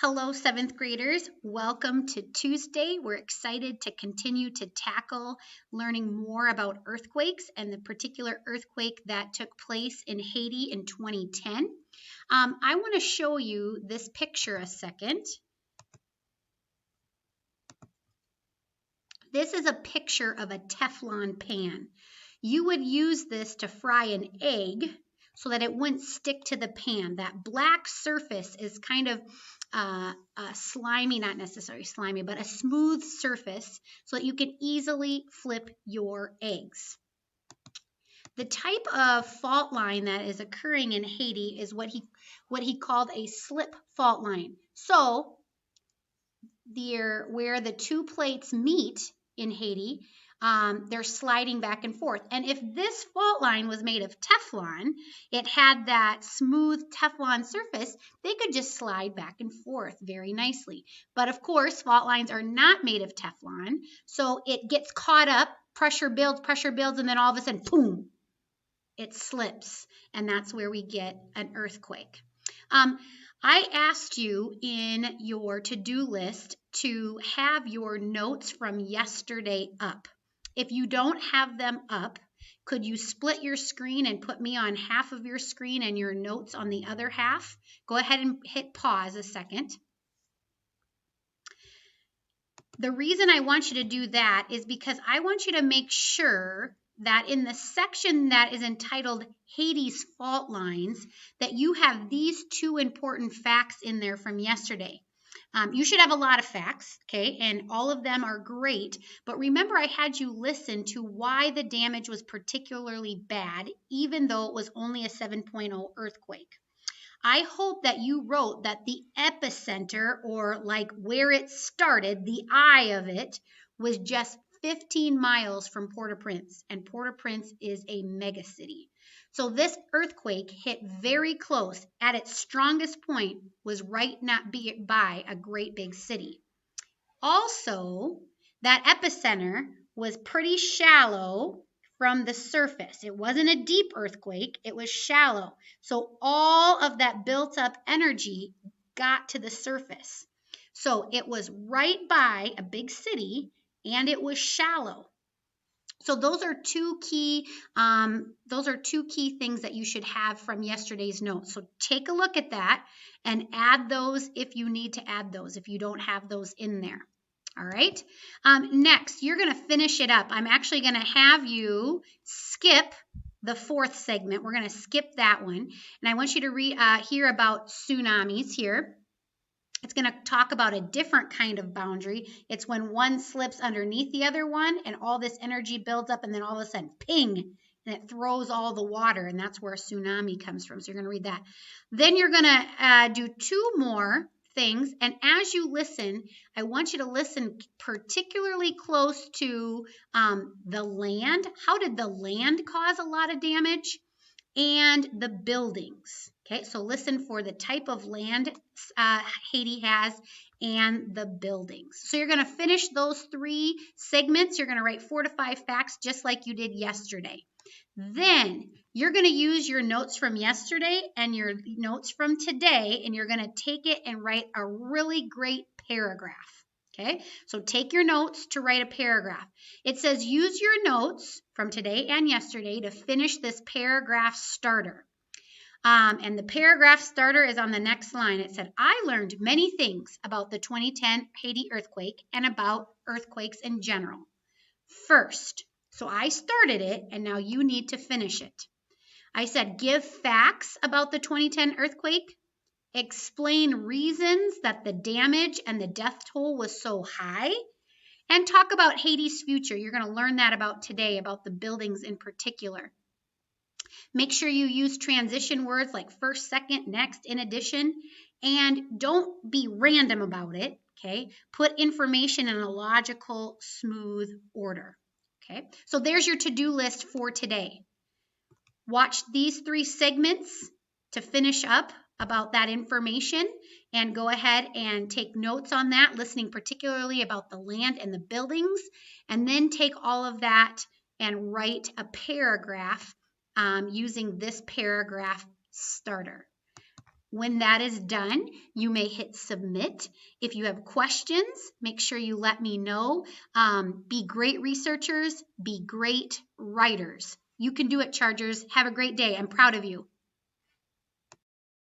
Hello, seventh graders. Welcome to Tuesday. We're excited to continue to tackle learning more about earthquakes and the particular earthquake that took place in Haiti in 2010. I want to show you this picture a second. This is a picture of a Teflon pan. You would use this to fry an egg so that it wouldn't stick to the pan. That black surface is kind of slimy, not necessarily slimy, but a smooth surface so that you can easily flip your eggs. The type of fault line that is occurring in Haiti is what he called a slip fault line. So where the two plates meet in Haiti, they're sliding back and forth. And if this fault line was made of Teflon, it had that smooth Teflon surface, they could just slide back and forth very nicely. But of course, fault lines are not made of Teflon, so it gets caught up, pressure builds, and then all of a sudden, boom, it slips. And that's where we get an earthquake. I asked you in your to-do list to have your notes from yesterday up. If you don't have them up, could you split your screen and put me on half of your screen and your notes on the other half? Go ahead and hit pause a second. The reason I want you to do that is because I want you to make sure that in the section that is entitled Haiti's Fault Lines, that you have these two important facts in there from yesterday. You should have a lot of facts, okay, and all of them are great, but remember I had you listen to why the damage was particularly bad, even though it was only a 7.0 earthquake. I hope that you wrote that the epicenter, or like where it started, the eye of it, was just 15 miles from Port-au-Prince, and Port-au-Prince is a megacity. So this earthquake hit very close. At its strongest point was right not by a great big city. Also, that epicenter was pretty shallow from the surface. It wasn't a deep earthquake, it was shallow. So all of that built up energy got to the surface. So it was right by a big city and it was shallow. So those are two key things that you should have from yesterday's notes. So take a look at that and add those if you need to add those, if you don't have those in there. All right. Next, you're going to finish it up. I'm actually going to have you skip the fourth segment. We're going to skip that one. And I want you to hear about tsunamis here. It's going to talk about a different kind of boundary. It's when one slips underneath the other one and all this energy builds up and then all of a sudden, ping, and it throws all the water, and that's where a tsunami comes from. So you're going to read that. Then you're going to do two more things, and as you listen, I want you to listen particularly close to the land. How did the land cause a lot of damage? And the buildings. Okay, so listen for the type of land Haiti has and the buildings. So you're going to finish those three segments. You're going to write 4 to 5 facts just like you did yesterday. Then you're going to use your notes from yesterday and your notes from today, and you're going to take it and write a really great paragraph. Okay, so take your notes to write a paragraph. It says use your notes from today and yesterday to finish this paragraph starter. And the paragraph starter is on the next line. It said, I learned many things about the 2010 Haiti earthquake and about earthquakes in general. First, so I started it, and now you need to finish it. I said, give facts about the 2010 earthquake. Explain reasons that the damage and the death toll was so high, and talk about Haiti's future. You're going to learn that about today, about the buildings in particular. Make sure you use transition words like first, second, next, in addition, and don't be random about it, okay? Put information in a logical, smooth order, okay? So there's your to-do list for today. Watch these 3 segments to finish up about that information, and go ahead and take notes on that, listening particularly about the land and the buildings, and then take all of that and write a paragraph using this paragraph starter. When that is done, you may hit submit. If you have questions, make sure you let me know. Be great researchers, be great writers. You can do it, Chargers. Have a great day. I'm proud of you.